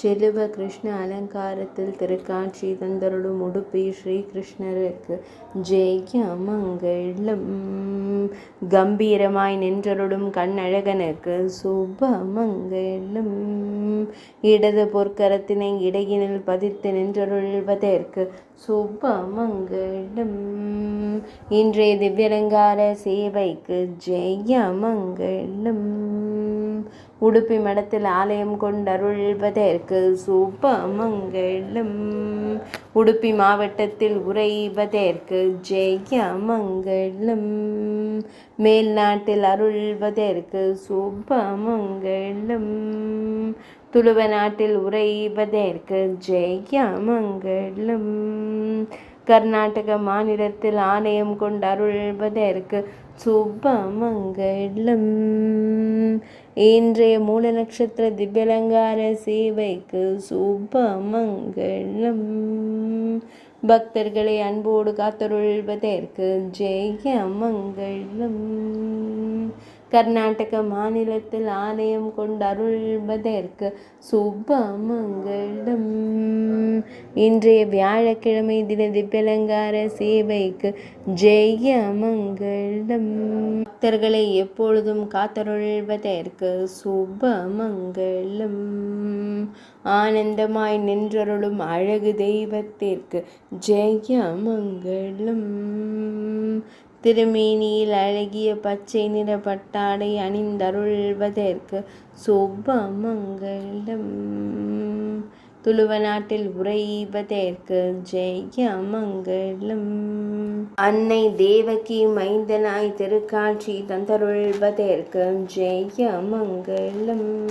செல்வ கிருஷ்ண அலங்காரத்தில் திருக்காட்சி தந்தருளும் உடுப்பி ஸ்ரீகிருஷ்ணருக்கு ஜெய மங்களம். கம்பீரமாய் நின்றருளும் கண்ணழகனுக்கு சுப மங்களம். இடது பொற்கரத்தினை இடையினில் பதித்து நின்றருள்வதற்கு சுப மங்களம். இன்றைய திவ்யலங்கார சேவைக்கு ஜெய மங்களம். உடுப்பி மடத்தில் ஆலயம் கொண்டருள்வதற்கு சுப மங்களம். உடுப்பி மாவட்டத்தில் உறைவதற்கு ஜெய மங்களம். மேல் நாட்டில் அருள்வதற்கு சுப மங்களம். துளுவ நாட்டில் உறைவதற்கு ஜெய மங்களம். கர்நாடக மாநிலத்தில் ஆலயம் கொண்டருள்வதற்கு சுப மங்களம். இன்றைய மூல நட்சத்திர திவ்யலங்கார சேவைக்கு சுப மங்களம். பக்தர்களை அன்போடு காத்தருள்வதற்கு ஜெய மங்களம். கர்நாடக மாநிலத்தில் ஆலயம் கொண்டருள்வதற்கு சுப மங்களம். இன்றைய வியாழக்கிழமை தின திவ்யலங்கார சேவைக்கு ஜெய மங்களம். பக்தர்களை எப்பொழுதும் காத்தருள்வதற்கு சுப மங்களம். ஆனந்தமாய் நின்றருளும் அழகு தெய்வத்திற்கு ஜெய மங்களம். திருமேனியில் அழகிய பச்சை நிற பட்டாடை அணிந்தருள்வதற்கு சுப மங்களம். துளுவ நாட்டில் உறைவதற்கு ஜெய மங்களம். அன்னை தேவகி மைந்தனாய் திருக்காட்சி தந்தருள்வதற்கு ஜெய மங்களம்.